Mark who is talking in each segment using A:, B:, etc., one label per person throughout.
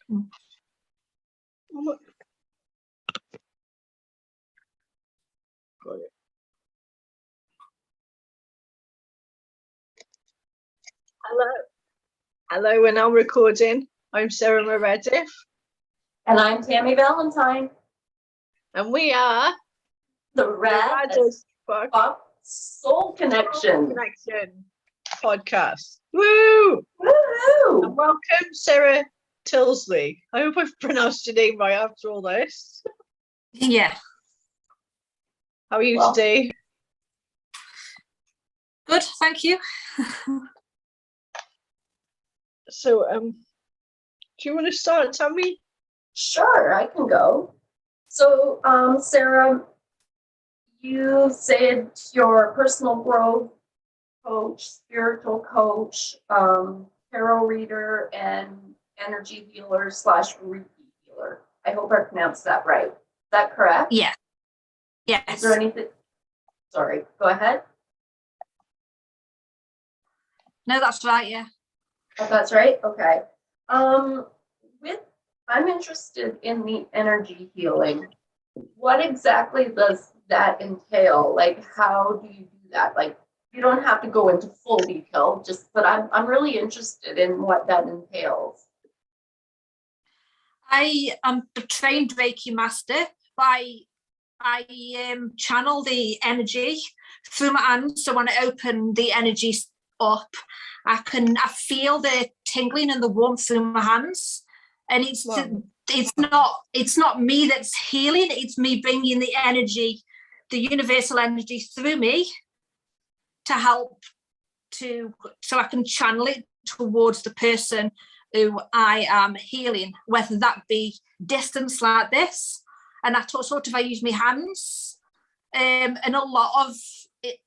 A: Got it. Hello, we're now recording. I'm Sarah Meredith.
B: And I'm Tammy Valentine.
A: And we are
B: the Rad as Fuck Soul Connection
A: podcast. Woo!
B: Woohoo!
A: And welcome, Sarah Tilsley. I hope I've pronounced your name right after all this.
C: Yeah.
A: How are you today?
C: Good, thank you.
A: So, do you want to start, Tammy?
B: Sure, I can go. So, Sarah, you said you're a personal growth coach, spiritual coach, tarot reader, and energy healer / Reiki healer. I hope I pronounced that right. Is that correct?
C: Yeah. Yes.
B: Is there anything? Sorry, go ahead.
C: No, that's right, yeah.
B: Oh, that's right? Okay. I'm interested in the energy healing. What exactly does that entail? Like, how do you do that? Like, you don't have to go into full detail, but I'm really interested in what that entails.
C: I am a trained Reiki master. I channel the energy through my hands. So when I open the energy up, I feel the tingling and the warmth through my hands. And it's not me that's healing, it's me bringing the energy, the universal energy through me to help so I can channel it towards the person who I am healing, whether that be distance like this, and I use my hands, and a lot of it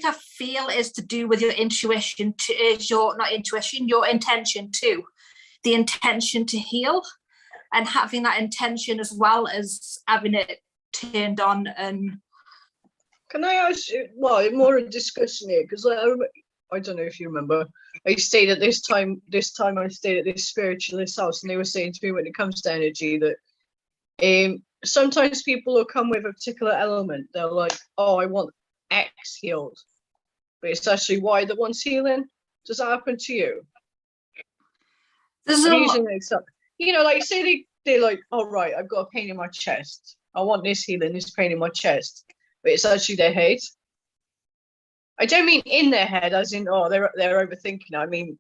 C: I feel is to do with your intuition, your intention too. The intention to heal and having that intention as well as having it turned on. And
A: can I ask you, well, more a discussion here, because I don't know if you remember, I stayed at this time I stayed at this spiritualist house, and they were saying to me when it comes to energy that sometimes people will come with a particular element. They're like, oh, I want X healed, but it's actually Y that wants healing. Does that happen to you? You know, like say they're like, oh right, I've got a pain in my chest. I want this healing, this pain in my chest, but it's actually their head. I don't mean in their head, as in they're overthinking. I mean,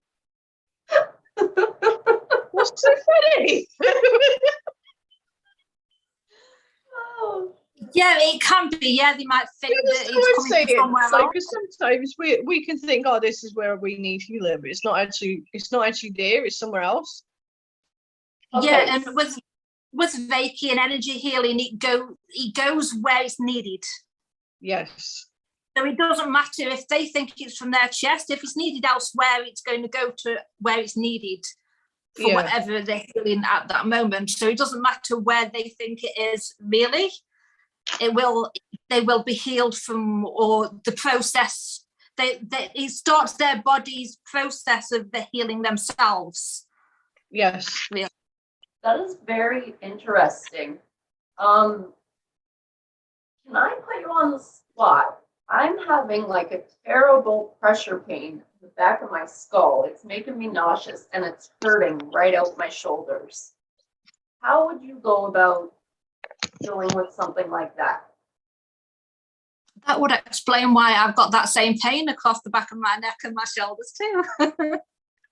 A: what's so funny?
C: Yeah, it can be. Yeah, they might think that it's coming from somewhere else.
A: Like, because sometimes we can think, oh, this is where we need healing, but it's not actually there. It's somewhere else.
C: Okay. Yeah, and with Reiki and energy healing, it goes where it's needed.
A: Yes.
C: So it doesn't matter if they think it's from their chest. If it's needed elsewhere, it's going to go to where it's needed for whatever they're feeling at that moment. So it doesn't matter where they think it is really. They will be healed from, or the process. It starts their body's process of the healing themselves.
A: Yes.
C: Really.
B: That is very interesting. Can I put you on the spot? I'm having like a terrible pressure pain in the back of my skull. It's making me nauseous and it's hurting right out my shoulders. How would you go about dealing with something like that?
C: That would explain why I've got that same pain across the back of my neck and my shoulders too.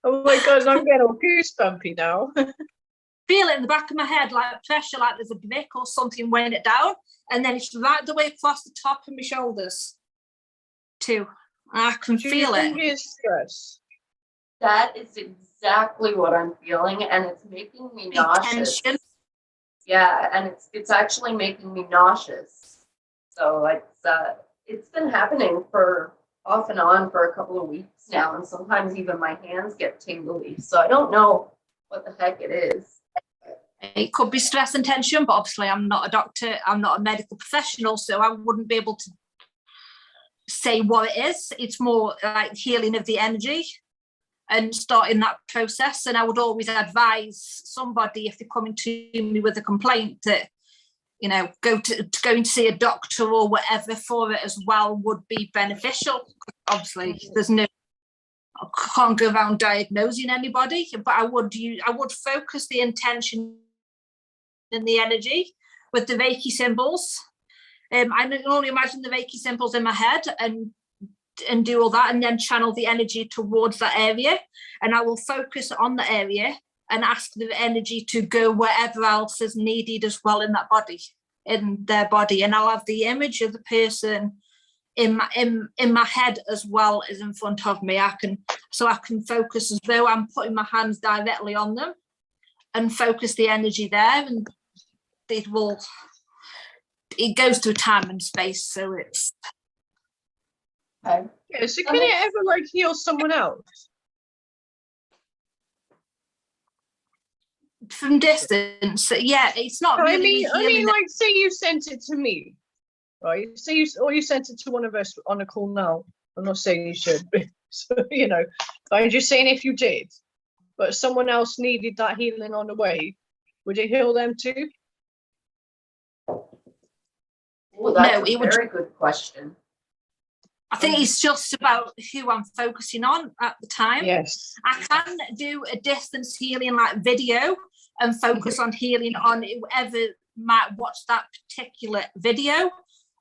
A: Oh my God, I'm getting all goosebumpy now.
C: Feel it in the back of my head, like pressure, like there's a brick or something weighing it down, and then it's right the way across the top of my shoulders too. I can feel it.
A: Is stress?
B: That is exactly what I'm feeling, and it's making me nauseous.
C: Tension.
B: Yeah, and it's actually making me nauseous. So it's been happening for off and on for a couple of weeks now, and sometimes even my hands get tingly. So I don't know what the heck it is.
C: It could be stress and tension, but obviously I'm not a doctor, I'm not a medical professional, so I wouldn't be able to say what it is. It's more like healing of the energy. and starting that process. And I would always advise somebody, if they're coming to me with a complaint, that, you know, going to see a doctor or whatever for it as well would be beneficial. Obviously, I can't go around diagnosing anybody, but I would focus the intention and the energy with the Reiki symbols. I can only imagine the Reiki symbols in my head and do all that, and then channel the energy towards that area, and I will focus on the area and ask the energy to go wherever else is needed as well in their body, and I'll have the image of the person in my head as well as in front of me. I can focus as though I'm putting my hands directly on them and focus the energy there, and it goes through time and space, so it's
A: yeah. So can it ever like heal someone else
C: from distance? Yeah, it's not really.
A: I mean, like, say you sent it to me, right? Say you sent it to one of us on a call now. I'm not saying you should, but so, you know, I'm just saying if you did, but someone else needed that healing on the way, would it heal them too?
B: Well, that's a very good question.
C: I think it's just about who I'm focusing on at the time.
A: Yes.
C: I can do a distance healing like video and focus on healing on whoever might watch that particular video,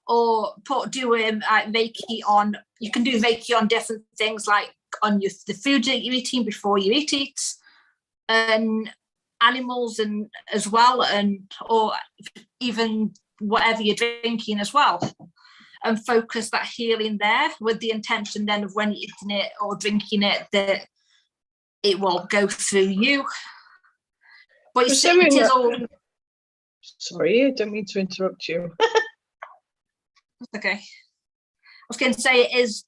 C: or do Reiki on. You can do Reiki on different things, like on the food that you're eating before you eat it, and animals and as well, or even whatever you're drinking as well. And focus that healing there with the intention then of when you're eating it or drinking it, that it will go through you. But it is all...
A: Sorry, I don't mean to interrupt you.
C: Okay. I was going to say it is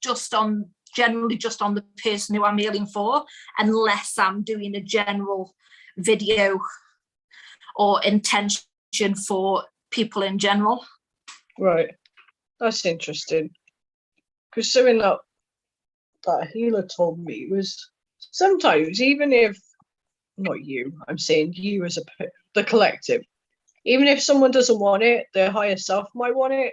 C: generally just on the person who I'm healing for, unless I'm doing a general video or intention for people in general.
A: Right. That's interesting, because something that healer told me was sometimes, even if not you, I'm saying you as the collective, even if someone doesn't want it, their higher self might want it.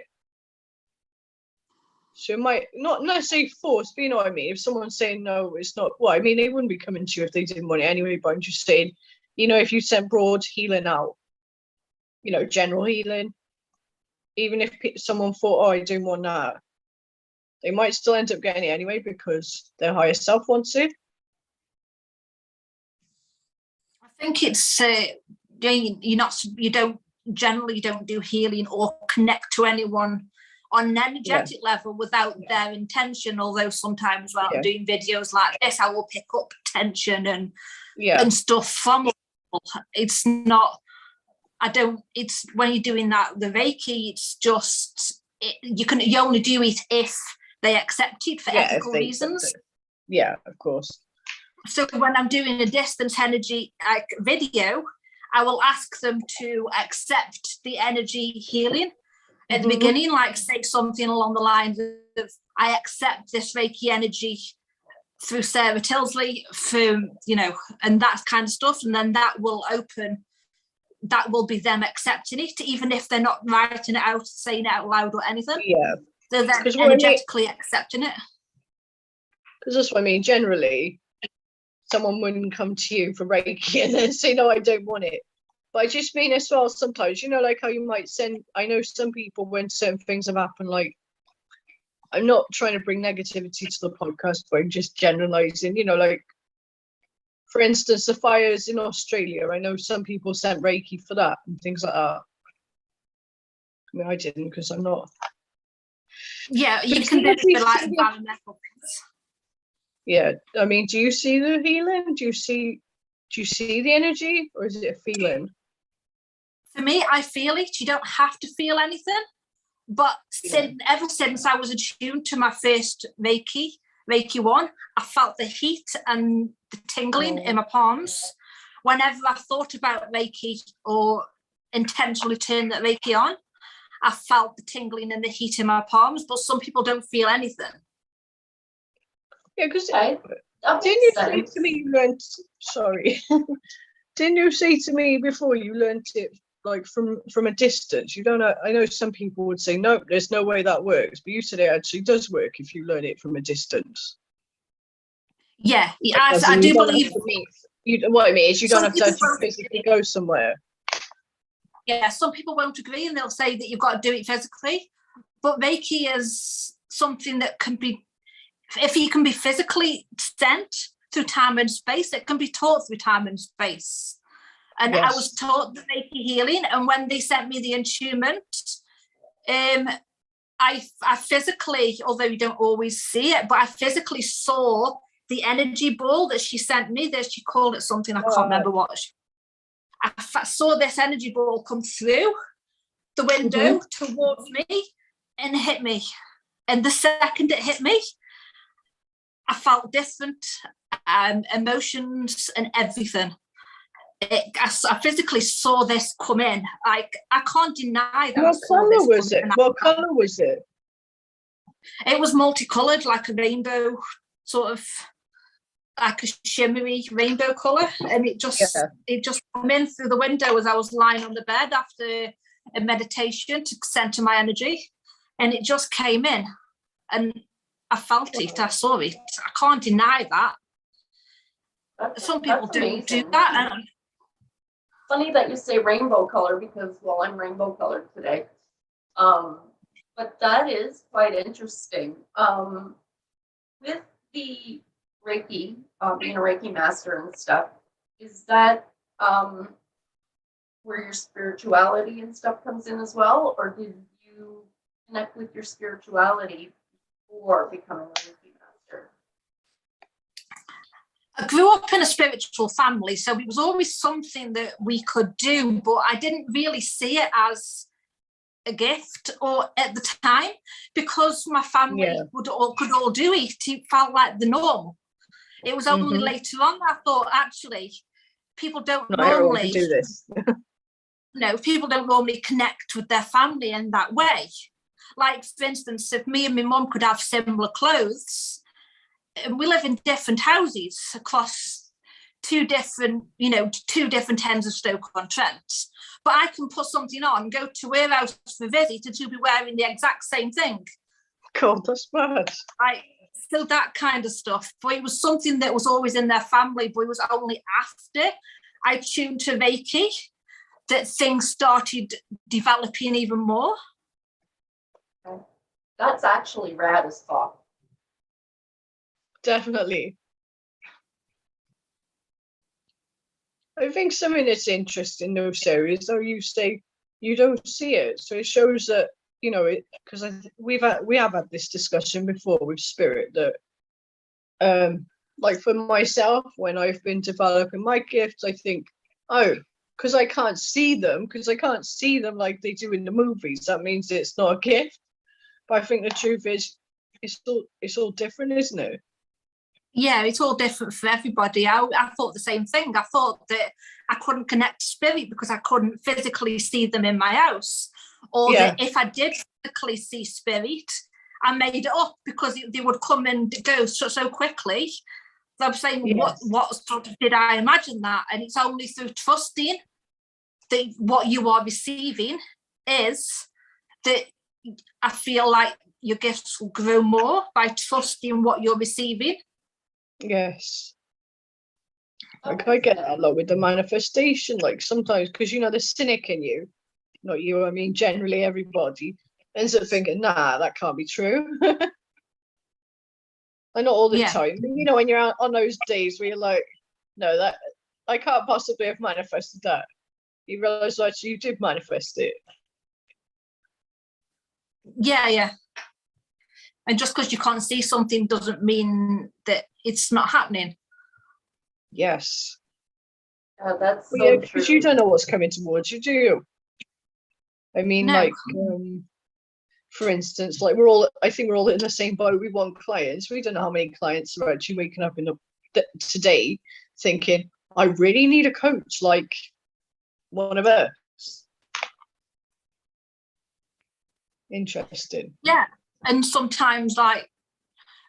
A: So it might not necessarily force, but you know what I mean. If someone's saying no, it's not. Well, I mean, they wouldn't be coming to you if they didn't want it anyway. But I'm just saying, you know, if you sent broad healing out, you know, general healing. Even if someone thought, oh, I don't want that, they might still end up getting it anyway because their higher self wants it.
C: I think it's you don't do healing or connect to anyone on an energetic level without their intention. Although sometimes while I'm doing videos like this, I will pick up tension and stuff from people. It's not. It's when you're doing that, the Reiki, it's just, you only do it if they accept it for ethical reasons.
A: Yeah, of course.
C: So when I'm doing a distance energy video, I will ask them to accept the energy healing at the beginning, like say something along the lines of, I accept this Reiki energy through Sarah Tilsley, and that kind of stuff. And then that will be them accepting it, even if they're not writing it out, saying it out loud or anything.
A: Yeah.
C: They're then energetically accepting it.
A: Because that's what I mean. Generally, someone wouldn't come to you for Reiki and then say, no, I don't want it. But I just mean as well, sometimes, you know, like how you might I know some people, when certain things have happened, like, I'm not trying to bring negativity to the podcast, but I'm just generalizing, you know, like, for instance, the fires in Australia, I know some people sent Reiki for that and things like that. I mean, I didn't because I'm not.
C: Yeah, you can do it for like environmental things.
A: Yeah, I mean, do you see the healing? Do you see the energy, or is it a feeling?
C: For me, I feel it. You don't have to feel anything. But ever since I was attuned to my first Reiki 1, I felt the heat and the tingling in my palms. Whenever I thought about Reiki or intentionally turned that Reiki on, I felt the tingling and the heat in my palms. But some people don't feel anything.
A: Yeah, because
B: That
A: Didn't you
B: makes
A: say
B: sense.
A: to me you learnt? Sorry, didn't you say to me before you learnt it like from a distance? You don't know. I know some people would say no, there's no way that works, but you said it actually does work if you learn it from a distance.
C: Yeah,
A: As
C: I
A: in, you
C: do
A: don't have
C: believe.
A: to meet. What I mean is, you don't
C: Some
A: have to
C: people
A: actually
C: won't
A: physically
C: agree.
A: go somewhere.
C: Yeah, some people won't agree and they'll say that you've got to do it physically. But Reiki is something that can be, if you can be physically sent through time and space, it can be taught through time and space. And I was
A: Yes.
C: taught the Reiki healing, and when they sent me the instrument, I physically, although you don't always see it, but I physically saw the energy ball that she sent me. There, she called it something, I can't remember what. I saw this energy ball come through the window towards me and hit me. And the second it hit me, I felt different emotions and everything. I physically saw this come in. I can't deny that.
A: What colour was it? What colour was it?
C: It was multicolored, like a rainbow, sort of like a shimmery rainbow colour, and it just came in through the window as I was lying on the bed after a meditation to center my energy, and it just came in, and I felt it. I saw it. I can't deny that. Some people do that.
B: Funny that you say rainbow color because, well, I'm rainbow colored today. But that is quite interesting. With the Reiki, being a Reiki master and stuff, is that where your spirituality and stuff comes in as well? Or did you connect with your spirituality before becoming a Reiki master?
C: I grew up in a spiritual family, so it was always something that we could do, but I didn't really see it as a gift or at the time, because my family could all do it. It felt like the norm. It was only later on that I thought, actually, people don't normally
A: do this.
C: People don't normally connect with their family in that way. Like, for instance, if me and my mum could have similar clothes, and we live in different houses across two different ends of Stoke-on-Trent, but I can put something on, go to her house for a visit, and she'll be wearing the exact same thing.
A: God, that's bad.
C: So that kind of stuff. But it was something that was always in their family, but it was only after I tuned to Reiki that things started developing even more.
B: That's actually rad as fuck.
A: Definitely. I think something that's interesting though, Sarah, is though you say you don't see it, so it shows that, you know, it, because we have had this discussion before with spirit that like for myself, when I've been developing my gifts, I think, oh, because I can't see them like they do in the movies, that means it's not a gift. But I think the truth is it's all different, isn't it?
C: Yeah, it's all different for everybody. I thought the same thing. I thought that I couldn't connect to spirit because I couldn't physically see them in my house, or that if I did physically see spirit, I made it up because they would come and go so quickly. So I'm saying, what sort of did I imagine that? And it's only through trusting that what you are receiving is that I feel like your gifts will grow more by trusting what you're receiving.
A: Yes. Like I get that a lot with the manifestation, like sometimes, because you know the cynic in you, not you, I mean generally everybody ends up thinking, nah, that can't be true. And not all the time, but you know, when you're out on those days where you're like, no, that I can't possibly have manifested that, you realize that you did manifest it.
C: Yeah. And just because you can't see something doesn't mean that it's not happening.
A: Yes.
B: That's so true.
A: Because you don't know what's coming towards you, do you? I mean, like, for instance, like I think we're all in the same boat. We want clients. We don't know how many clients are actually waking up today thinking, I really need a coach like one of us. Interesting.
C: Yeah. And sometimes, like,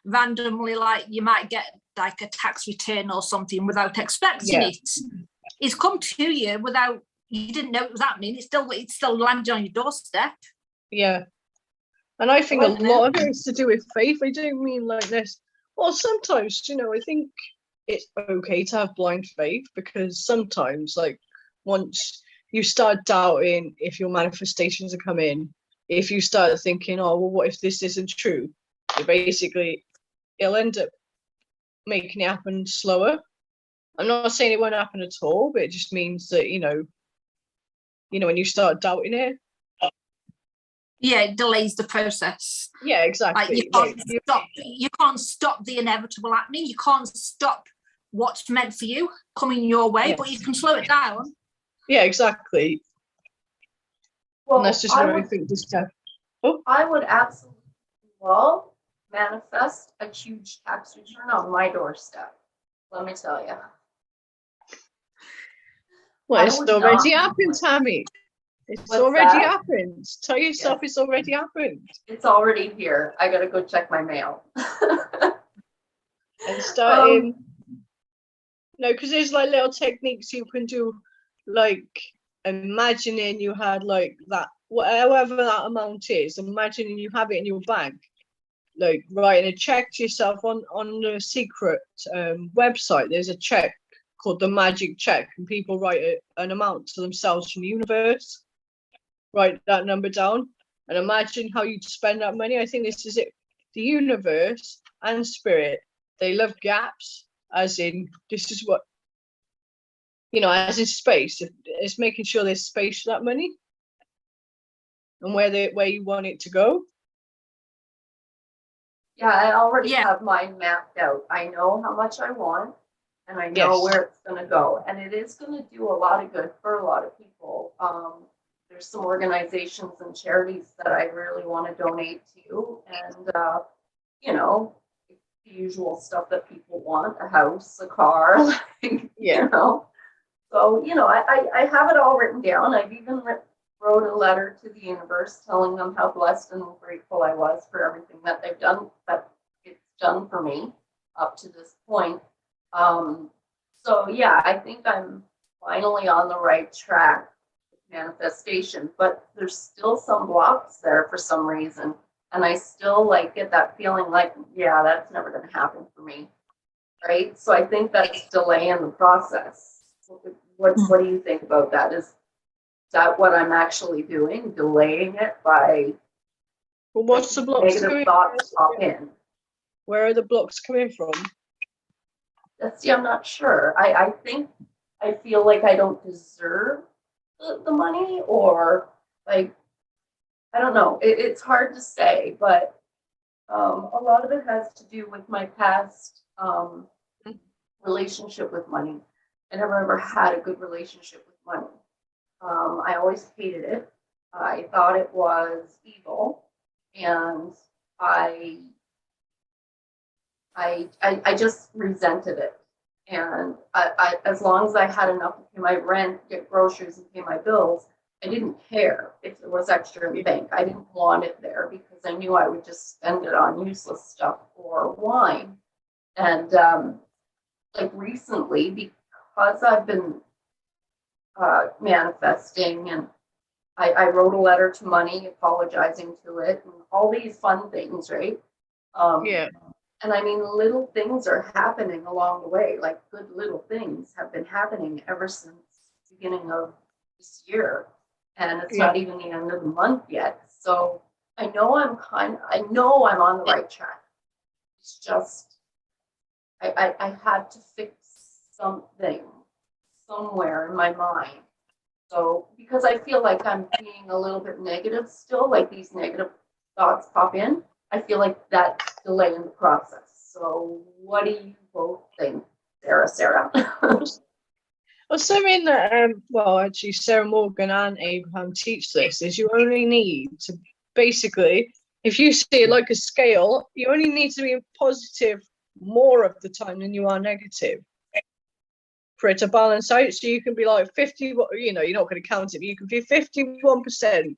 C: randomly, like, you might get like a tax return or something without expecting
A: Yeah.
C: it. It's come to you without, you didn't know it was happening. It's still landed on your doorstep.
A: Yeah. And I think a
C: Well,
A: lot of it is to do with faith. I don't mean like this. Well, sometimes, I think it's okay to have blind faith, because sometimes, like, once you start doubting if your manifestations are coming, if you start thinking, oh, well, what if this isn't true? It'll end up making it happen slower. I'm not saying it won't happen at all, but it just means that, when you start doubting it.
C: Yeah, it delays the process.
A: Yeah, exactly.
C: Like you can't stop the inevitable happening. You can't stop what's meant for you coming your way, but you can slow it down.
A: Yeah, exactly.
B: Well,
A: and that's just what I think this stuff.
B: I would absolutely love manifest a huge tax return on my doorstep. Let me tell you.
A: Well, it's already happened, Tammy. It's already happened. Tell yourself it's already happened.
B: It's already here. I gotta go check my mail.
A: And starting. No, because there's like little techniques you can do, like imagining you had like that, whatever that amount is, imagining you have it in your bank, like writing a check to yourself on the secret website. There's a check called the magic check, and people write an amount to themselves from the universe. Write that number down and imagine how you'd spend that money. I think this is it. The universe and spirit, they love gaps. As in, this is what, as in space. It's making sure there's space for that money and where you want it to go.
B: Yeah, I already have mine mapped out. I know how much I want, and I know where it's going to go. And it is going to do a lot of good for a lot of people. There's some organizations and charities that I really want to donate to. And, the usual stuff that people want, a house, a car, So, I have it all written down. I've even wrote a letter to the universe telling them how blessed and grateful I was for everything that they've done, that it's done for me up to this point. I think I'm finally on the right track with manifestation, but there's still some blocks there for some reason. And I still get that feeling like, that's never going to happen for me. Right. So I think that's delaying the process. What do you think about that? Is that what I'm actually doing? Delaying it by
A: what's the blocks
B: negative thoughts pop in?
A: Where are the blocks coming from?
B: I'm not sure. I feel like I don't deserve the money, or I don't know. It's hard to say, but a lot of it has to do with my past relationship with money. I never ever had a good relationship with money. I always hated it. I thought it was evil, and I just resented it. And I as long as I had enough to pay my rent, get groceries, and pay my bills, I didn't care if there was extra in the bank. I didn't want it there because I knew I would just spend it on useless stuff or wine. And recently, because I've been manifesting, and I wrote a letter to money apologizing to it, and all these fun things, right? And I mean, little things are happening along the way, like good little things have been happening ever since the beginning of this year. And it's not even the end of the month yet. So I know I'm on the right track. It's just, I had to fix something somewhere in my mind. So because I feel like I'm being a little bit negative still, like these negative thoughts pop in, I feel like that's delaying the process. So what do you both think, Sarah?
A: Well, something that, actually Sarah Morgan and Abraham teach this is you only need to, basically, if you see it like a scale, you only need to be positive more of the time than you are negative for it to balance out. So you can be like 50, you're not going to count it, but you can be 51%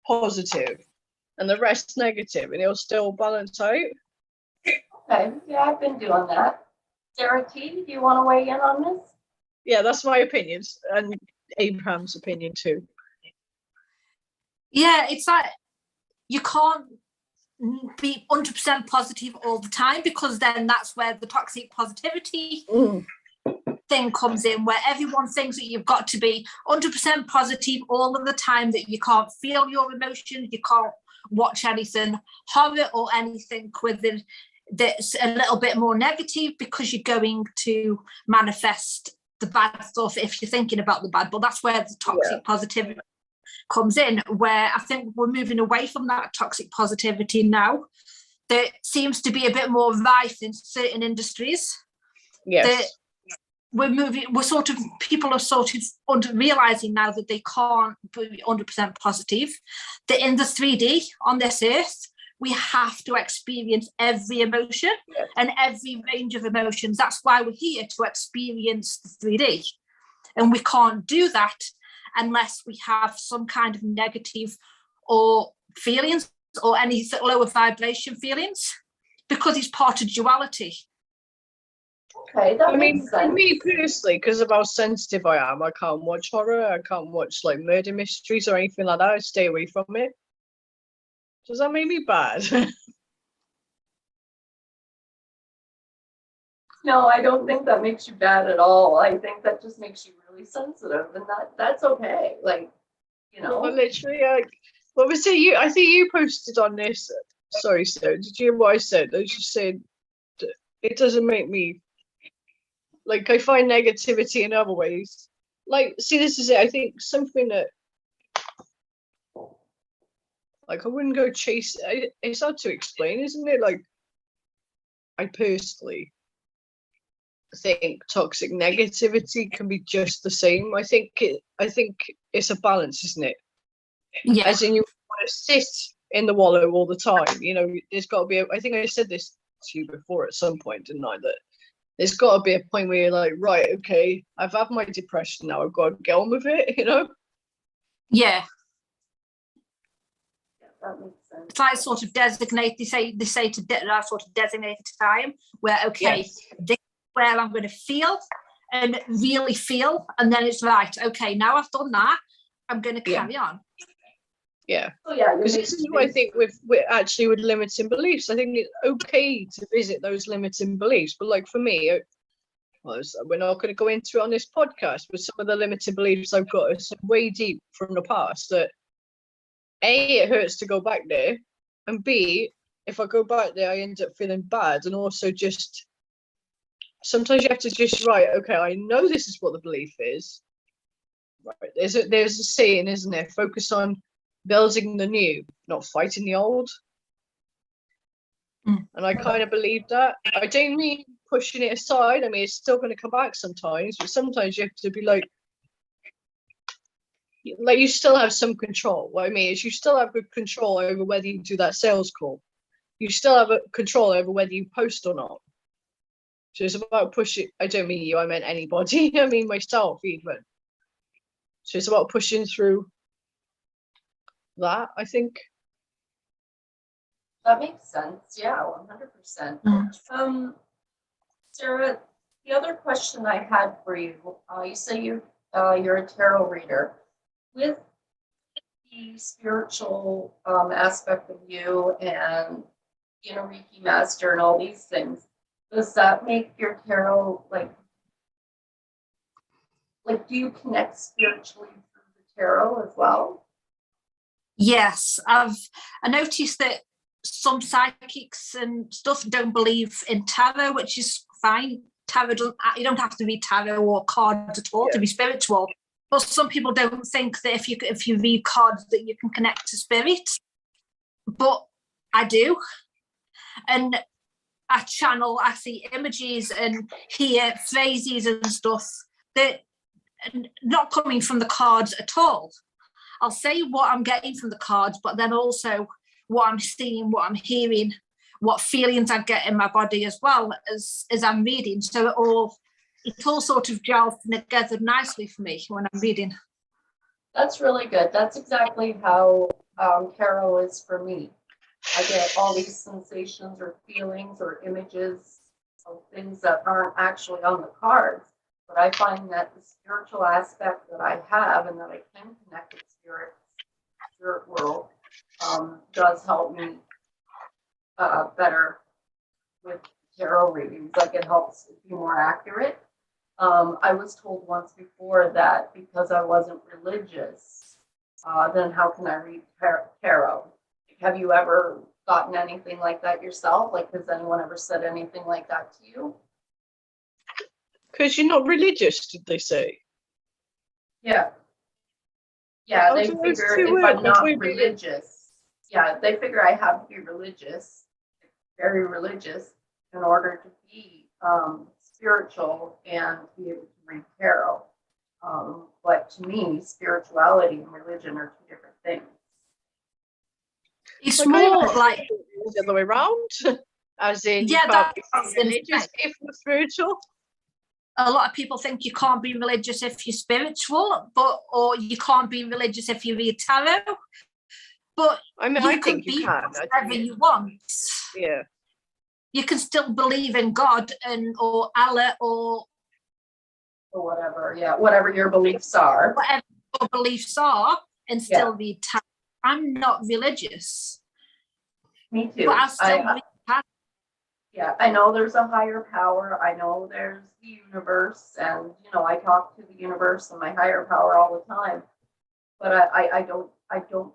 A: positive and the rest negative, and it'll still balance out.
B: Okay, yeah, I've been doing that. Sarah T, do you want to weigh in on this?
A: Yeah, that's my opinions and Abraham's opinion too.
C: Yeah, it's like you can't be 100% positive all the time, because then that's where the toxic positivity thing comes in, where everyone thinks that you've got to be 100% positive all of the time, that you can't feel your emotions, you can't watch anything horror or anything within that's a little bit more negative, because you're going to manifest the bad stuff if you're thinking about the bad. But that's where the toxic positivity comes in, where I think we're moving away from that toxic positivity now. There seems to be a bit more rife in certain industries.
A: Yes.
C: People are sort of realizing now that they can't be 100% positive. That in the 3D on this earth, we have to experience every emotion and every range of emotions. That's why we're here, to experience the 3D. And we can't do that unless we have some kind of negative or feelings or any lower vibration feelings, because it's part of duality.
B: Okay, that
A: I mean,
B: makes sense.
A: for me personally, because of how sensitive I am, I can't watch horror, I can't watch like murder mysteries or anything like that. I stay away from it. Does that make me bad?
B: No, I don't think that makes you bad at all. I think that just makes you really sensitive, and that's okay. Like, you know.
A: Well, literally, what was it? I think you posted on this. Sorry, sir. Did you hear what I said? I just said it doesn't make me, like, I find negativity in other ways. Like, see, this is it. I think something that, like, I wouldn't go chase. It's hard to explain, isn't it? Like, I personally think toxic negativity can be just the same. I think it's a balance, isn't it?
C: Yeah.
A: As in, you want to sit in the wallow all the time. You know, there's got to be. I think I said this to you before at some point, didn't I? That there's got to be a point where you're like, right, okay, I've had my depression now. I've got to get on with it. You know?
C: Yeah.
B: That makes sense.
C: It's like sort of designate. They say to sort of designate a time where this is where I'm going to feel and really feel, and then it's right. Okay, now I've done that, I'm going to carry on.
A: Yeah.
B: Oh yeah.
A: Because this is what I think with limiting beliefs. I think it's okay to visit those limiting beliefs, but like for me, we're not going to go into it on this podcast, but some of the limiting beliefs I've got are so way deep from the past that A, it hurts to go back there, and B, if I go back there, I end up feeling bad, and also just sometimes you have to just okay, I know this is what the belief is. Right, there's a saying, isn't there? Focus on building the new, not fighting the old. And I kind of believe that. I don't mean pushing it aside. I mean, it's still going to come back sometimes, but sometimes you have to be like you still have some control. What I mean is you still have good control over whether you do that sales call. You still have control over whether you post or not. So it's about pushing. I don't mean you, I meant anybody. I mean myself even. So it's about pushing through that, I think.
B: That makes sense. Yeah, 100%. Sarah, the other question I had for you, you say you're a tarot reader. With the spiritual aspect of you and being a Reiki master and all these things, does that make your tarot like do you connect spiritually through the tarot as well?
C: Yes, I noticed that some psychics and stuff don't believe in tarot, which is fine. Tarot you don't have to read tarot or cards at all to be spiritual. But some people don't think that if you read cards that you can connect to spirit. But I do, and I see images and hear phrases and stuff that not coming from the cards at all. I'll say what I'm getting from the cards, but then also what I'm seeing, what I'm hearing, what feelings I get in my body as well as I'm reading. So it all sort of gels together nicely for me when I'm reading.
B: That's really good. That's exactly how tarot is for me. I get all these sensations or feelings or images of things that aren't actually on the cards. But I find that the spiritual aspect that I have and that I can connect with spirit world, does help me better with tarot readings. Like it helps be more accurate. I was told once before that because I wasn't religious, then how can I read tarot? Have you ever gotten anything like that yourself? Like, has anyone ever said anything like that to you?
A: Because you're not religious, did they say?
B: Yeah. Yeah,
A: Oh,
B: they
A: so there's
B: figure
A: two
B: if I'm
A: words,
B: not
A: we-
B: religious, yeah, they figure I have to be religious, very religious, in order to be spiritual and be able to read tarot. But to me, spirituality and religion are two different things.
C: It's
A: Like,
C: more
A: I
C: like,
A: the other way around. As in, you
C: yeah,
A: can't be
C: that's gonna
A: religious
C: say.
A: if you're spiritual.
C: A lot of people think you can't be religious if you're spiritual, or you can't be religious if you read tarot. But
A: I mean,
C: you
A: I
C: can
A: think you
C: be
A: can.
C: whatever you want.
A: Yeah.
C: You can still believe in God or Allah or
B: Whatever, yeah, whatever your beliefs are.
C: whatever your beliefs are, and still read tarot. I'm not religious,
B: Me too.
C: but I still read tarot.
B: Yeah, I know there's a higher power. I know there's the universe, and I talk to the universe and my higher power all the time. But I don't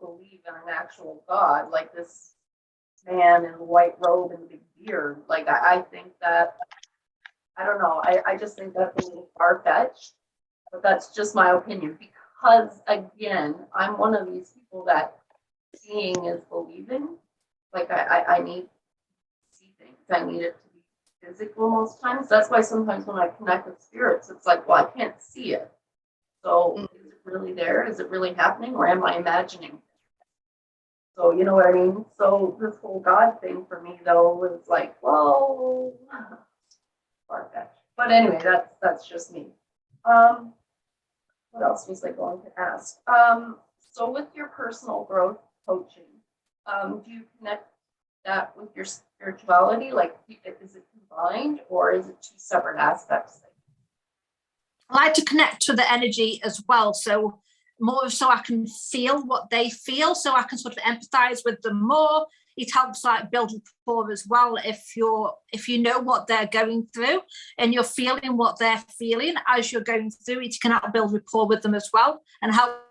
B: believe in an actual God like this man in the white robe and the big beard. Like I think that, I don't know. I just think that's a little far fetched. But that's just my opinion because again, I'm one of these people that seeing is believing. Like I need to see things. I need it to be physical most times. That's why sometimes when I connect with spirits, it's like, well, I can't see it. So is it really there? Is it really happening? Or am I imagining? So you know what I mean? So this whole God thing for me though was like, whoa, far-fetched. But anyway, that's just me. What else was I going to ask? So with your personal growth coaching, do you connect that with your spirituality? Like, is it combined or is it two separate aspects?
C: I like to connect to the energy as well. So more so I can feel what they feel, so I can sort of empathize with them more. It helps like build rapport as well. If you know what they're going through and you're feeling what they're feeling as you're going through, it can help build rapport with them as well and help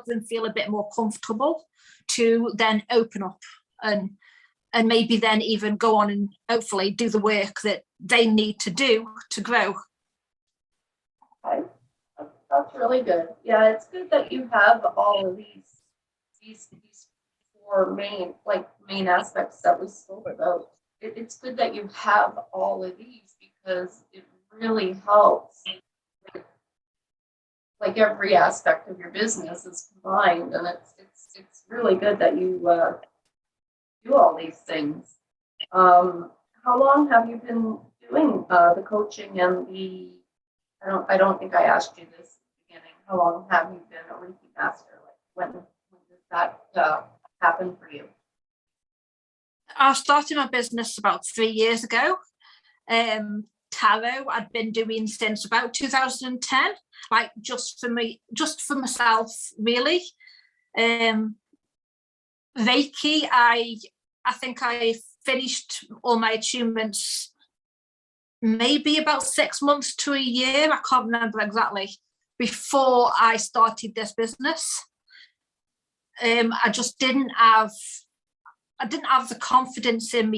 C: them feel a bit more comfortable to then open up and maybe then even go on and hopefully do the work that they need to do to grow.
B: Okay. That's really good. Yeah, it's good that you have all of these four main aspects that we spoke about. It's good that you have all of these because it really helps. Like every aspect of your business is combined, and it's really good that you do all these things. How long have you been doing the coaching and the? I don't think I asked you this at the beginning. How long have you been a Reiki master? Like when did that happen for you?
C: I started my business about 3 years ago. Tarot I'd been doing since about 2010, like just for myself, really. Reiki, I think I finished all my attunements maybe about 6 months to a year. I can't remember exactly, before I started this business. I just didn't have the confidence in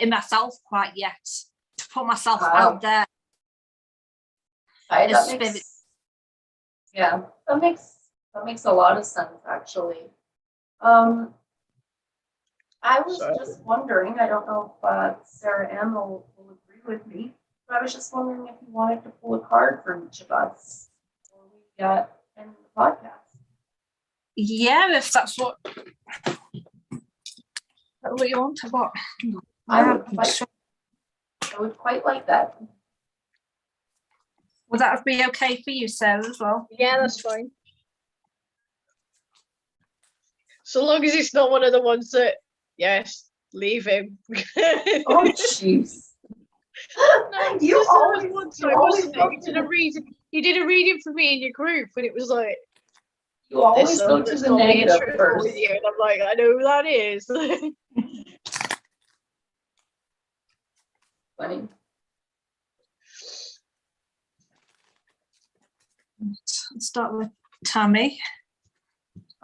C: myself quite yet to put myself out there.
B: That makes a lot of sense actually. I was just wondering, I don't know if Sarah Ann will agree with me, but I was just wondering if you wanted to pull a card for each of us before we end the podcast.
C: Yeah, if that's what you want. What?
B: I would quite like that.
C: Would that be okay for you, Sarah, as well?
A: Yeah, that's fine. So long as it's not one of the ones that, yes, leave him.
B: Oh, jeez.
A: No,
B: You
A: because there was
B: always,
A: one
B: you
A: time,
B: always
A: wasn't it?
B: go
A: You
B: to
A: did a reading. You did a reading for me in your group, and it was like,
B: you always
A: there's
B: go
A: someone
B: to
A: that's
B: the
A: not being
B: negative
A: truthful
B: first.
A: with you, and I'm like, I know who that is.
B: Funny.
C: Let's start with Tammy.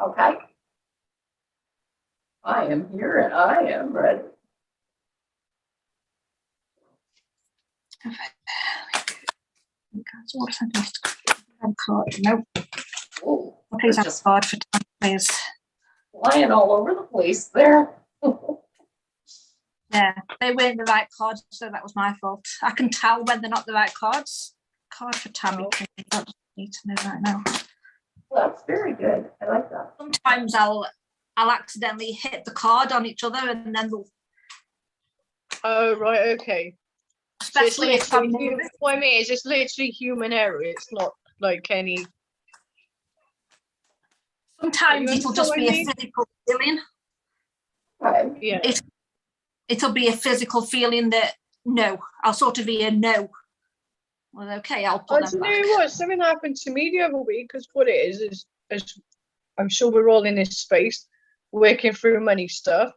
B: Okay. I am here and I am ready.
C: No,
B: Oh,
C: please
B: they're
C: have
B: just
C: a card for Tammy, please.
B: flying all over the place there.
C: Yeah, they weren't the right cards, so that was my fault. I can tell when they're not the right cards. Card for Tammy,
A: Oh.
C: please. I just need to know right now.
B: Well, that's very good. I like that.
C: Sometimes I'll accidentally hit the card on each other, and then they'll,
A: Oh, right, okay. So it's
C: especially if I'm
A: literally,
C: nervous.
A: what I mean is, it's literally human error. It's not like any.
C: Sometimes
A: You
C: it'll
A: understand
C: just
A: what I
C: be a
A: mean?
C: physical feeling.
B: Okay.
A: Yeah.
C: It'll be a physical feeling that no, I'll sort of be a no. Well, okay, I'll
A: Oh,
C: put
A: do
C: them
A: you
C: back.
A: know what? Something happened to me the other week, because what it is I'm sure we're all in this space, working through money stuff.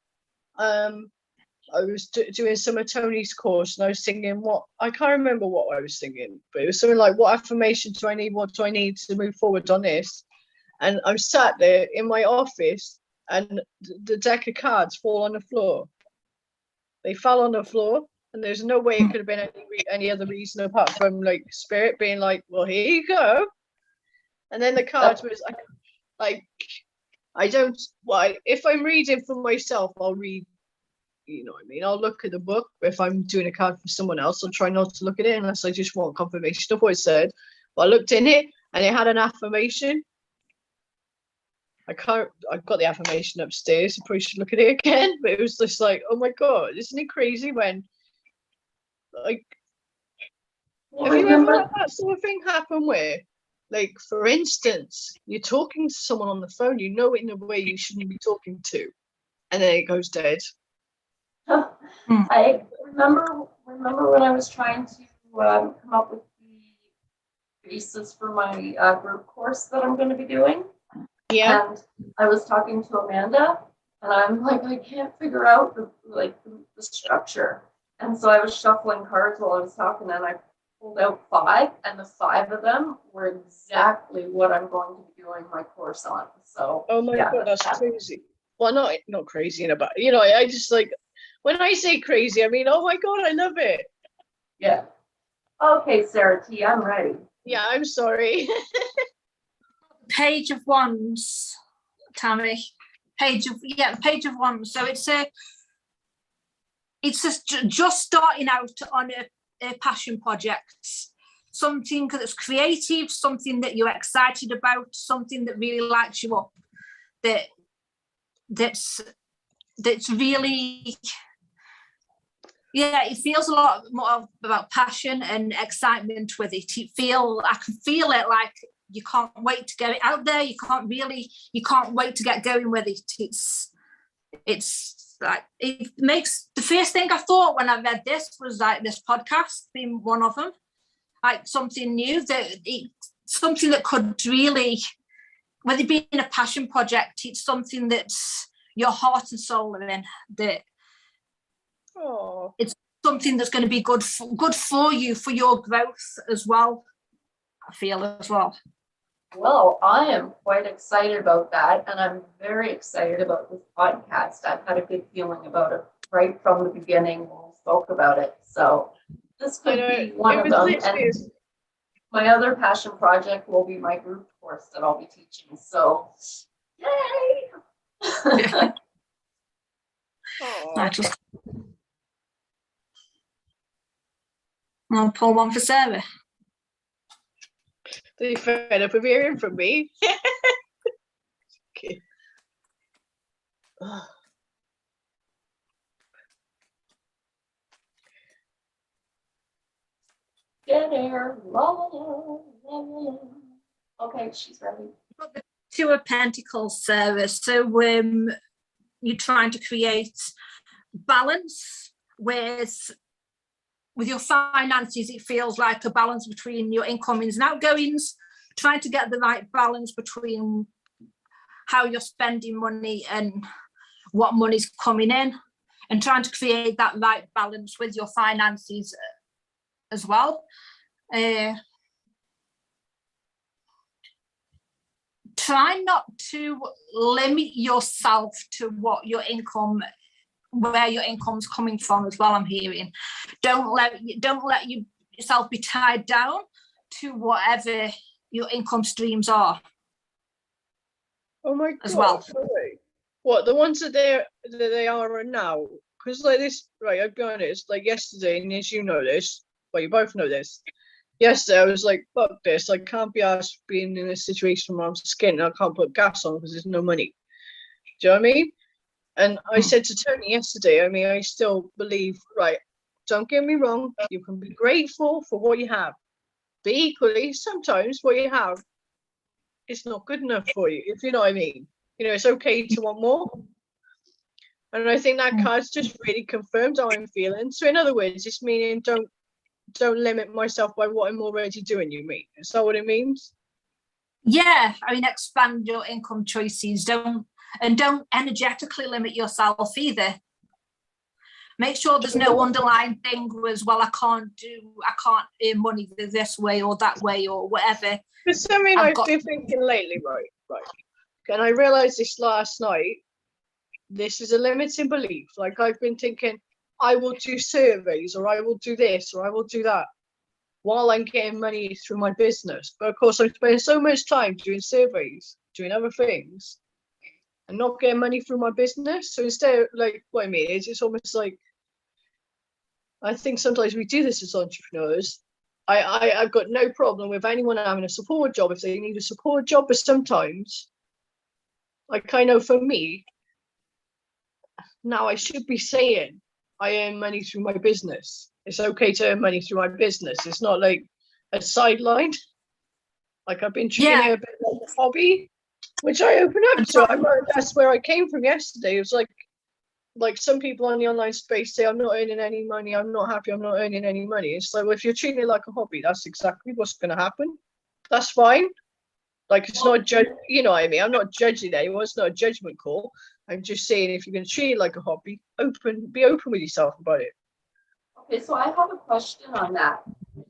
A: I was doing some of Tony's course, and I was singing I can't remember what I was singing, but it was something like, "What affirmation do I need? What do I need to move forward on this?" And I'm sat there in my office, and the deck of cards fall on the floor. They fell on the floor, and there's no way it could have been any other reason apart from like spirit being like, "Well, here you go." And then the cards was like, I don't. Well, if I'm reading for myself, I'll read. You know what I mean? I'll look at the book. If I'm doing a card for someone else, I'll try not to look at it unless I just want confirmation of what it said. But I looked in it, and it had an affirmation. I've got the affirmation upstairs. I probably should look at it again. But it was just like, oh my god, isn't it crazy when, like,
B: Well,
A: have you ever
B: remember,
A: had that sort of thing happen where, like, for instance, you're talking to someone on the phone, you know it in a way you shouldn't be talking to, and then it goes dead.
B: I remember when I was trying to come up with the basis for my group course that I'm going to be doing.
A: Yeah.
B: And I was talking to Amanda, and I'm like, I can't figure out the structure. And so I was shuffling cards while I was talking, and I pulled out 5, and the 5 of them were exactly what I'm going to be doing my course on. So
A: Oh my
B: yeah,
A: god, that's crazy. Well, not crazy in about, I just like, when I say crazy, I mean, oh my god, I love it.
B: Yeah. Okay, Sarah T, I'm ready.
A: Yeah, I'm sorry.
C: Page of Wands, Tammy. Page of Wands. So it's just starting out on a passion project, something that's creative, something that you're excited about, something that really lights you up. That's really, yeah, it feels a lot more about passion and excitement with it. I can feel it, like you can't wait to get it out there. You can't wait to get going with it. It's like, it makes, the first thing I thought when I read this was like this podcast being one of them, like something new, something that could really, whether it being a passion project, it's something that's your heart and soul are in, that it's something that's going to be good for you, for your growth as well, I feel as well.
B: Well, I am quite excited about that, and I'm very excited about this podcast. I've had a good feeling about it right from the beginning when we spoke about it. So this could be one of them. And my other passion project will be my group course that I'll be teaching. So, yay!
C: I'll pull one for Sarah.
A: Are you fed up of hearing from me? Okay.
B: Get air. Okay, she's ready.
C: Two of Pentacles, Sarah. So you're trying to create balance with your finances. It feels like a balance between your incomings and outgoings, trying to get the right balance between how you're spending money and what money's coming in, and trying to create that right balance with your finances as well. Try not to limit yourself to what your income, where your income's coming from as well. I'm hearing, don't let yourself be tied down to whatever your income streams are.
A: Oh my god!
C: As well.
A: Sorry. What, the ones that they are now? Because like this, right? I'll be honest. Like yesterday, and as you know this, well, you both know this. Yesterday, I was like, "Fuck this! I can't be asked being in a situation where I'm skinned and I can't put gas on because there's no money." Do you know what I mean? And I said to Tony yesterday, I mean, I still believe, right? Don't get me wrong. You can be grateful for what you have, but equally, sometimes what you have is not good enough for you. If you know what I mean. You know, it's okay to want more. And I think that card's just really confirmed how I'm feeling. So in other words, it's meaning don't limit myself by what I'm already doing, you mean? Is that what it means?
C: Yeah, I mean, expand your income choices. Don't energetically limit yourself either. Make sure there's no underlying thing as, well, I can't earn money this way or that way or whatever.
A: Because I mean, I've been thinking lately, right. And I realized this last night, this is a limiting belief. Like I've been thinking, I will do surveys, or I will do this, or I will do that, while I'm getting money through my business. But of course, I'm spending so much time doing surveys, doing other things, and not getting money through my business. So instead, like, what I mean is, it's almost like, I think sometimes we do this as entrepreneurs. I've got no problem with anyone having a support job if they need a support job, but sometimes, like I know for me, now I should be saying I earn money through my business. It's okay to earn money through my business. It's not like a sideline. Like I've been treating it a bit like a hobby, which I open up to. That's where I came from yesterday. It was like some people in the online space say, I'm not earning any money, I'm not happy, I'm not earning any money. It's like, well, if you're treating it like a hobby, that's exactly what's going to happen. That's fine. Like, it's not you know what I mean? I'm not judging anyone. It's not a judgment call. I'm just saying, if you're going to treat it like a hobby, be open with yourself about it.
B: Okay, so I have a question on that.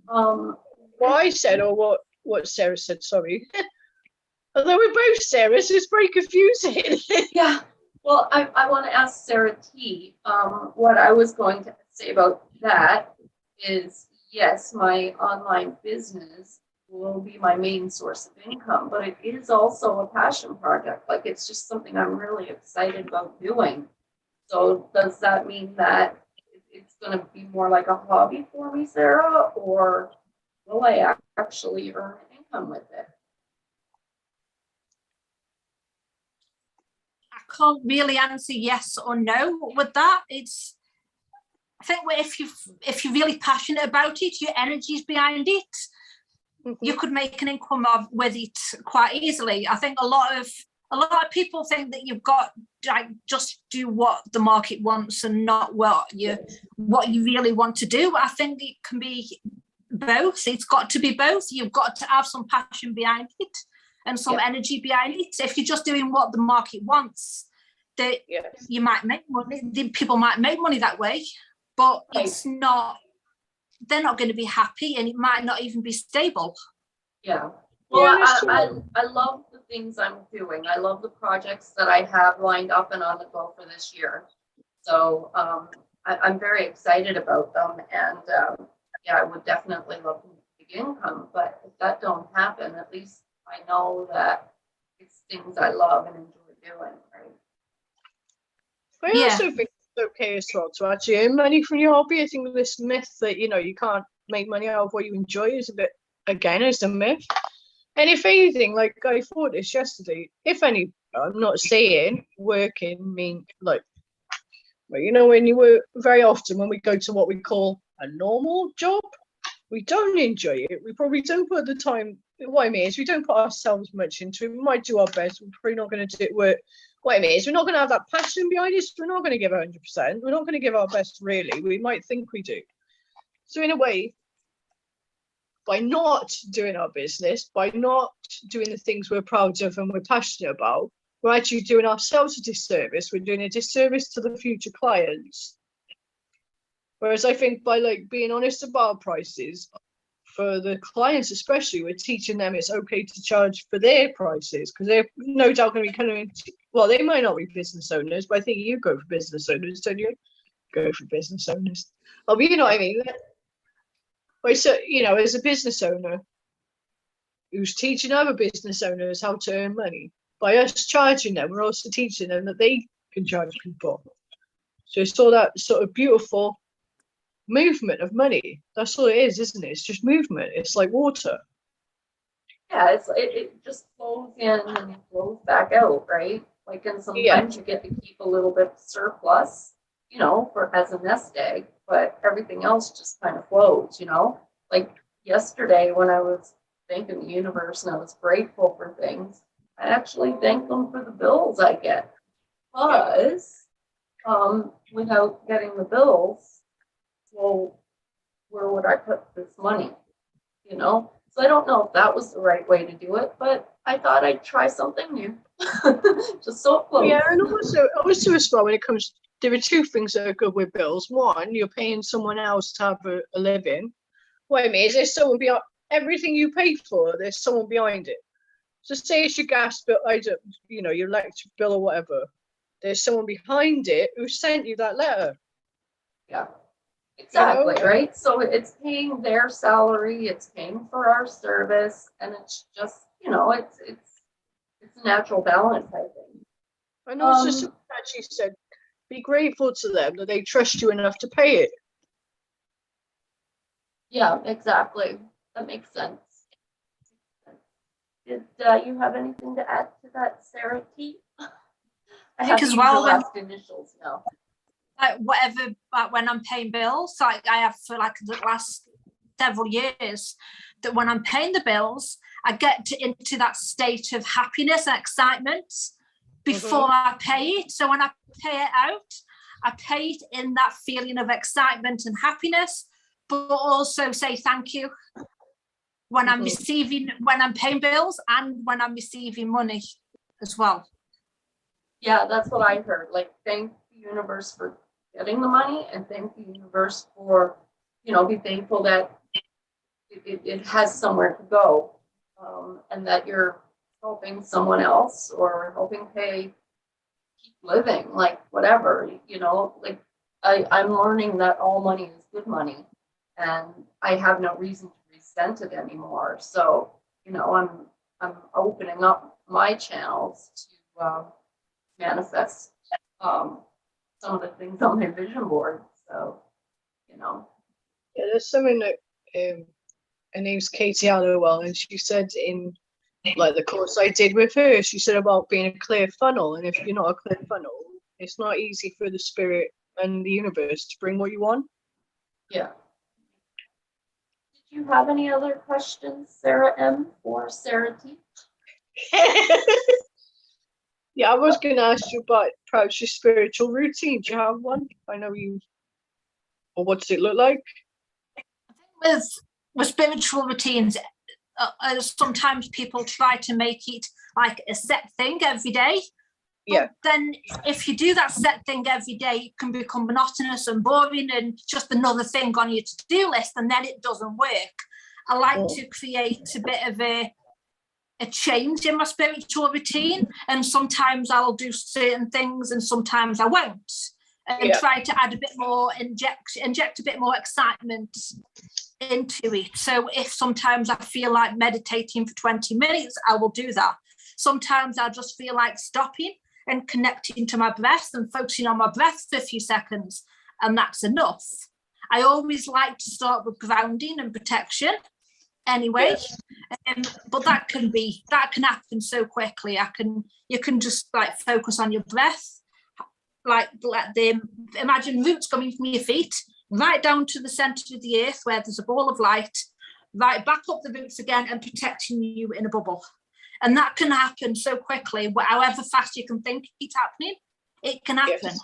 A: What I said, or what Sarah said, sorry. Although we're both Sarahs, it's very confusing.
B: Yeah. Well, I want to ask Sarah T. What I was going to say about that is, yes, my online business will be my main source of income, but it is also a passion project. Like, it's just something I'm really excited about doing. So does that mean that it's going to be more like a hobby for me, Sarah, or will I actually earn income with it?
C: I can't really answer yes or no with that. I think if you're really passionate about it, your energy's behind it, you could make an income with it quite easily. I think a lot of people think that you've got like just do what the market wants and not what you really want to do. I think it can be both. It's got to be both. You've got to have some passion behind it and some energy behind it. If you're just doing what the market wants, you might make money. People might make money that way, but it's not. They're not going to be happy, and it might not even be stable.
B: Yeah. Well, I love the things I'm doing. I love the projects that I have lined up and on the go for this year. So I'm very excited about them, and I would definitely love to make income. But if that don't happen, at least I know that it's things I love and enjoy doing. Right.
A: I also think it's okay as well to actually earn money from your hobby. I think this myth that you can't make money out of what you enjoy is a myth. And if anything, like I thought this yesterday, I'm not saying working mean like, well, when you work very often when we go to what we call a normal job, we don't enjoy it. We probably don't put the time. What I mean is we don't put ourselves much into it. We might do our best. We're probably not going to do it. What I mean is we're not going to have that passion behind it. We're not going to give 100%. We're not going to give our best, really. We might think we do. So in a way, by not doing our business, by not doing the things we're proud of and we're passionate about, we're actually doing ourselves a disservice. We're doing a disservice to the future clients. Whereas I think by like being honest about prices, for the clients especially, we're teaching them it's okay to charge for their prices, because they're no doubt going to be coming. Well, they might not be business owners, but I think you go for business owners, don't you? Go for business owners. Oh, but you know what I mean. But so, you know, as a business owner who's teaching other business owners how to earn money, by us charging them, we're also teaching them that they can charge people. So it's all that sort of beautiful movement of money. That's all it is, isn't it? It's just movement. It's like water.
B: Yeah, it just flows in and flows back out, right? Like, and sometimes you get to keep a little bit surplus, you know, for as a nest egg, but everything else just kind of flows, you know. Like yesterday when I was thanking the universe and I was grateful for things, I actually thanked them for the bills I get, because without getting the bills, well, where would I put this money? You know? So I don't know if that was the right way to do it, but I thought I'd try something new. Just so close.
A: Yeah, and also as well, when it comes, there are two things that are good with bills. One, you're paying someone else to have a living. What I mean is there's someone behind everything you pay for, there's someone behind it. So say it's your gas bill, you know, your electric bill or whatever. There's someone behind it who sent you that letter.
B: Yeah. Exactly,
A: you know?
B: right? So it's paying their salary, it's paying for our service, and it's just, you know, it's a natural balance, I think.
A: And also someone actually said, be grateful to them that they trust you enough to pay it.
B: Yeah, exactly. That makes sense. Did you have anything to add to that, Sarah T? I
C: think as well,
B: the last initials now.
C: Like whatever, like when I'm paying bills, like I have for like the last several years, that when I'm paying the bills, I get into that state of happiness and excitement before I pay it. So when I pay it out, I pay it in that feeling of excitement and happiness, but also say thank you when I'm when I'm paying bills and when I'm receiving money as well.
B: Yeah, that's what I heard. Like, thank the universe for getting the money, and thank the universe for, you know, be thankful that it has somewhere to go, and that you're helping someone else or helping pay, keep living, like whatever, you know. Like I'm learning that all money is good money, and I have no reason to resent it anymore. So, you know, I'm opening up my channels to manifest some of the things on my vision board. So, you know.
A: Yeah, there's something that her name's Katie Hallowell, and she said in like the course I did with her, she said about being a clear funnel, and if you're not a clear funnel, it's not easy for the spirit and the universe to bring what you want.
B: Yeah. Did you have any other questions, Sarah M or Sarah T?
A: Yeah, I was going to ask you about perhaps your spiritual routine. Do you have one? I know you. Or what does it look like?
C: I think with spiritual routines, sometimes people try to make it like a set thing every day.
A: Yeah.
C: But then if you do that set thing every day, it can become monotonous and boring and just another thing on your to-do list, and then it doesn't work. I like to create a bit of a change in my spiritual routine, and sometimes I'll do certain things and sometimes I won't, and try to add a bit more, inject a bit more excitement into it. So if sometimes I feel like meditating for 20 minutes, I will do that. Sometimes I just feel like stopping and connecting to my breath and focusing on my breath for a few seconds, and that's enough. I always like to start with grounding and protection anyway, but that can happen so quickly. You can just like focus on your breath, like imagine roots coming from your feet. right down to the centre of the earth where there's a ball of light, right back up the roots again and protecting you in a bubble. And that can happen so quickly, however fast you can think it's happening, it can happen.
A: Yes.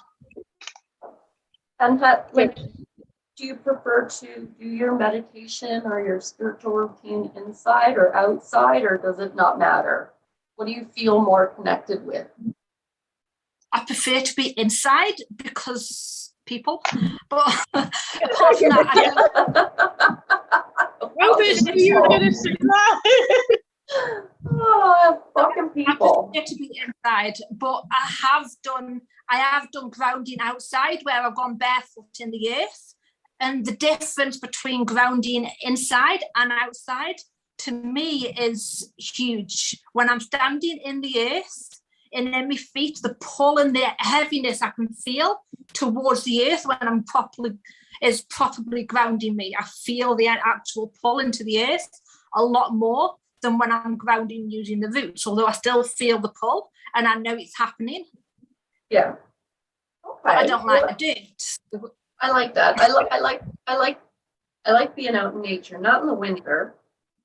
B: And do you prefer to do your meditation or your spiritual routine inside or outside, or does it not matter? What do you feel more connected with?
C: I prefer to be inside because people, but apart from that, I don't.
A: You're gonna say that.
B: Oh, fucking people.
C: I prefer to be inside, but I have done grounding outside where I've gone barefoot in the earth. And the difference between grounding inside and outside, to me, is huge. When I'm standing in the earth and in my feet, the pull and the heaviness I can feel towards the earth when I'm properly grounding me. I feel the actual pull into the earth a lot more than when I'm grounding using the roots, although I still feel the pull and I know it's happening.
B: Yeah. Okay.
C: But I don't like to do it.
B: I like that. I like being out in nature, not in the winter.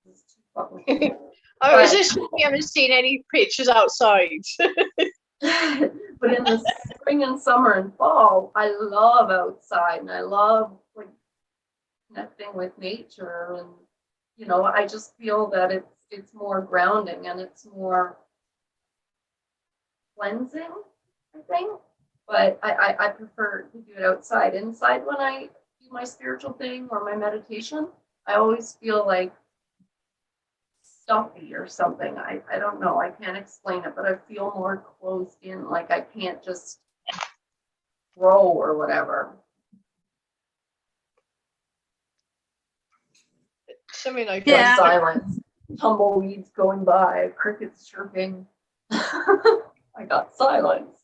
B: It's too fucking cold.
A: Oh, is this when we haven't seen any pictures outside?
B: But in the spring and summer and fall, I love outside and I love like connecting with nature, and you know, I just feel that it's more grounding and it's more cleansing, I think. But I prefer to do it outside. Inside, when I do my spiritual thing or my meditation, I always feel like stuffy or something. I don't know. I can't explain it, but I feel more closed in, like I can't just grow or whatever.
A: Something like
C: Yeah.
B: Silence, tumbleweeds going by, crickets chirping. I got silence.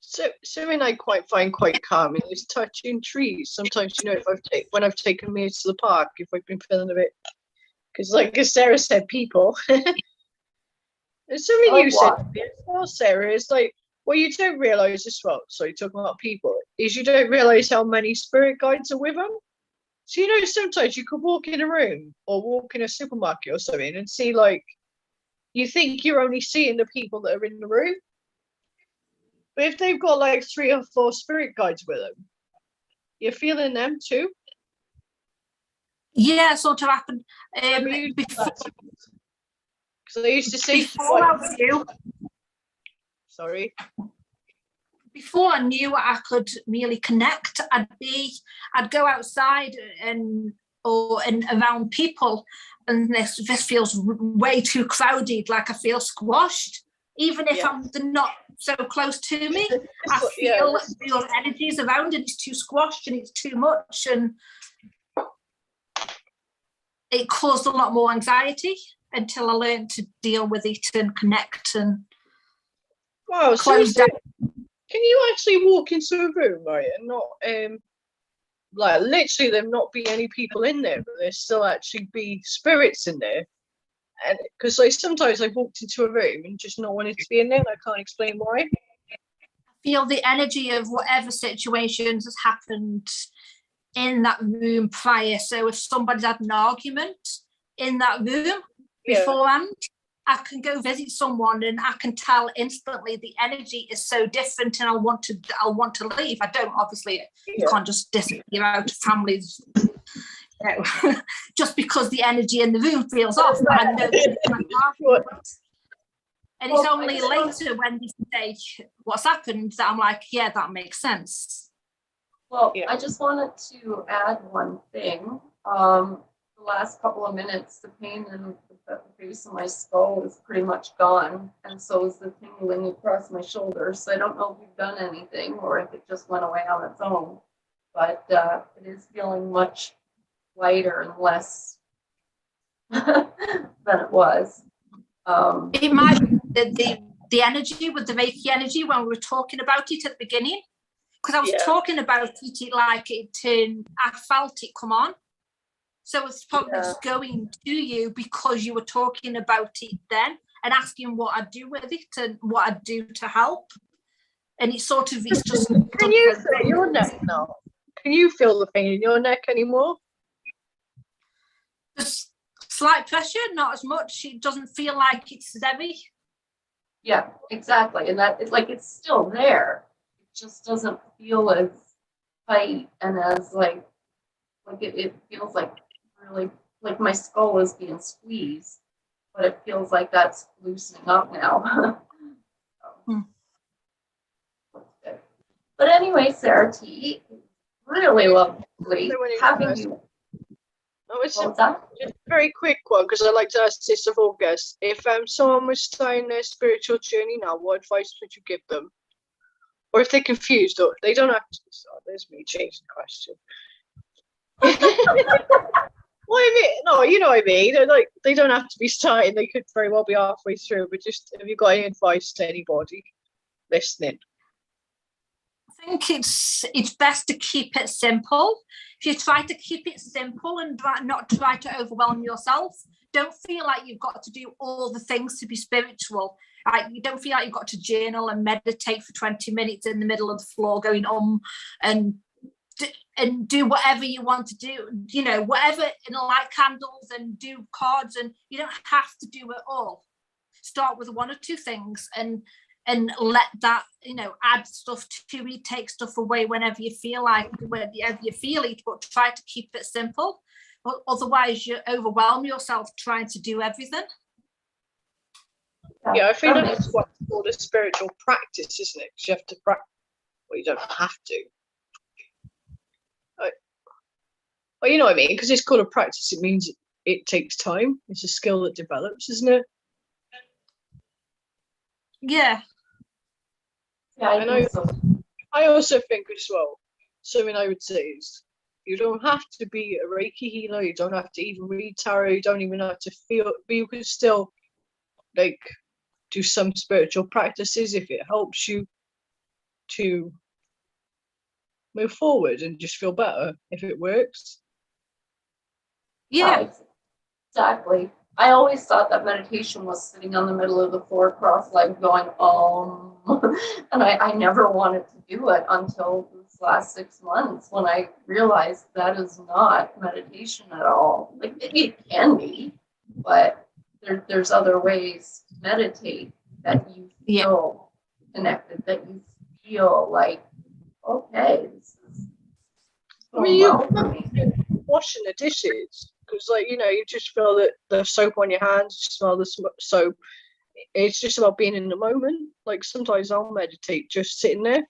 A: So something I find quite calming is touching trees. Sometimes, you know, when I've taken me to the park, if I've been feeling a bit, because like as Sarah said, people. There's something you said to me as well, Sarah. It's like, what you don't realise as well. Sorry, talking about people, is you don't realise how many spirit guides are with them. So, you know, sometimes you could walk in a room or walk in a supermarket or something and see, like, you think you're only seeing the people that are in the room. But if they've got like 3 or 4 spirit guides with them, you're feeling them too.
C: Yeah, sort of happened.
A: Because I used to say, sorry.
C: Before I knew I could really connect, I'd go outside and around people, and this feels way too crowded, like I feel squashed. Even if they're not so close to me, I feel your energies around and it's too squashed and it's too much, and it caused a lot more anxiety until I learned to deal with it and connect and close down.
A: Can you actually walk into a room, right, and not like literally there not be any people in there, but there still actually be spirits in there? And because like sometimes I've walked into a room and just not wanted to be in there, and I can't explain why.
C: I feel the energy of whatever situations has happened in that room prior. So if somebody's had an argument in that room beforehand, I can go visit someone and I can tell instantly the energy is so different, and I'll want to leave. I don't, obviously, you can't just disappear out of families. You know, just because the energy in the room feels off. But I know and it's only later when they say what's happened that I'm like, yeah, that makes sense.
B: Well, I just wanted to add one thing. The last couple of minutes, the pain in the base of my skull is pretty much gone, and so is the tingling across my shoulders. So I don't know if we've done anything or if it just went away on its own, but it is feeling much lighter and less than it was.
C: It might be the energy with the Reiki energy when we were talking about it at the beginning, because I was talking about it like I felt it come on. So it's probably just going to you because you were talking about it then and asking what I'd do with it and what I'd do to help. And it's sort of, it's just.
A: Can you say your name now? Can you feel the pain in your neck anymore?
C: Just slight pressure, not as much. It doesn't feel like it's heavy.
B: Yeah, exactly. And that it's like it's still there. It just doesn't feel as tight and as like it feels like really like my skull is being squeezed, but it feels like that's loosening up now.
C: Hmm.
B: But anyway, Sarah T, really lovely having you.
A: Oh, it's
B: What was that?
A: just a very quick one, because I like to ask this of all guests. If someone was starting their spiritual journey now, what advice would you give them? Or if they're confused, or they don't have to. Oh, there's me changing the question. Well, I mean, no, you know what I mean. They're like, they don't have to be starting. They could very well be halfway through. But just, have you got any advice to anybody listening?
C: I think it's best to keep it simple. If you try to keep it simple and not try to overwhelm yourself, don't feel like you've got to do all the things to be spiritual. Like, you don't feel like you've got to journal and meditate for 20 minutes in the middle of the floor going and do whatever you want to do, you know, whatever, and light candles and do cards, and you don't have to do it all. Start with one or two things and let that, you know, add stuff to it, take stuff away whenever you feel like, whenever you feel it, but try to keep it simple. But otherwise you overwhelm yourself trying to do everything.
A: Yeah, I feel like that's what's called a spiritual practice, isn't it? Because you have to practice. Well, you don't have to. Well, you know what I mean? Because it's called a practice, it means it takes time. It's a skill that develops, isn't it?
C: Yeah.
B: Yeah, I think so.
A: I also think as well, something I would say is, you don't have to be a Reiki healer. You don't have to even read tarot. You don't even have to feel. But you can still, like, do some spiritual practices if it helps you to move forward and just feel better if it works.
C: Yeah.
B: Exactly. I always thought that meditation was sitting on the middle of the floor, cross-legged, going, and I never wanted to do it until this last 6 months when I realized that is not meditation at all. Like, it can be, but there's other ways to meditate that you feel connected, that you feel like, okay, this is going well for me.
A: Washing the dishes, because, like, you know, you just feel that the soap on your hands, you smell the soap. It's just about being in the moment. Like, sometimes I'll meditate just sitting there,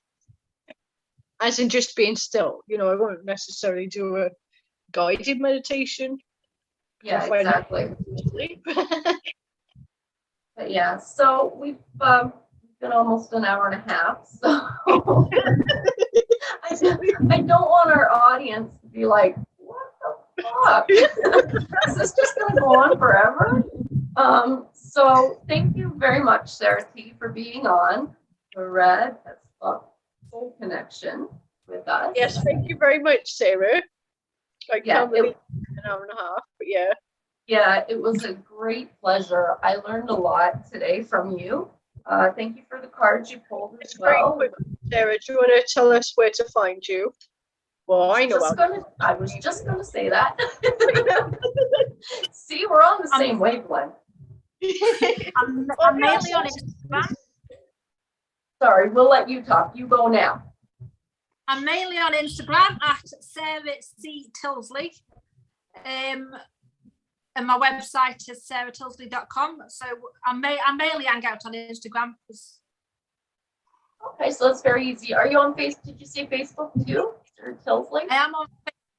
A: as in just being still. You know, I won't necessarily do a guided meditation.
B: Yeah, exactly. But yeah, so we've been almost an hour and a half. So I don't want our audience to be like, what the fuck? Is this just going to go on forever? So thank you very much, Sarah T, for being on the Red as Fuck Soul Connection with us.
A: Yes, thank you very much, Sarah. I can't believe an hour and a half, but yeah.
B: Yeah, it was a great pleasure. I learned a lot today from you. Thank you for the cards you pulled as well.
A: Quick, Sarah, do you want to tell us where to find you? Well, I know.
B: I was just going to say that. See, we're on the same wavelength.
C: I'm mainly on Instagram.
B: Sorry, we'll let you talk. You go now.
C: I'm mainly on Instagram at Sarah C. Tilsley. And my website is sarahtilsley.com. So I mainly hang out on Instagram.
B: Okay, so that's very easy. Are you on Facebook? Did you say Facebook too, Sarah Tilsley?
C: I am on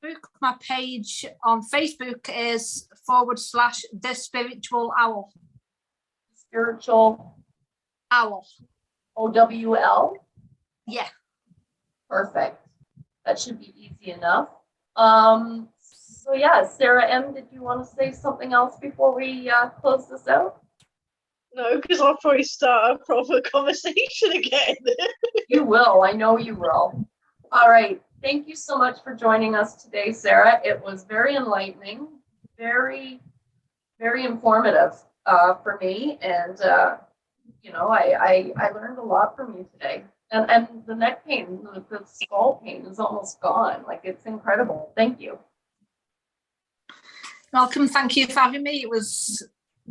C: Facebook. My page on Facebook is /The Spiritual Owl.
B: Spiritual
C: Owl.
B: OWL?
C: Yeah.
B: Perfect. That should be easy enough. So yeah, Sarah M, did you want to say something else before we close this out?
A: No, because I'll probably start a proper conversation again.
B: You will. I know you will. All right. Thank you so much for joining us today, Sarah. It was very enlightening, very, very informative for me. And, you know, I learned a lot from you today. And the neck pain, the skull pain is almost gone. Like, it's incredible. Thank you.
C: Welcome. Thank you for having me. It was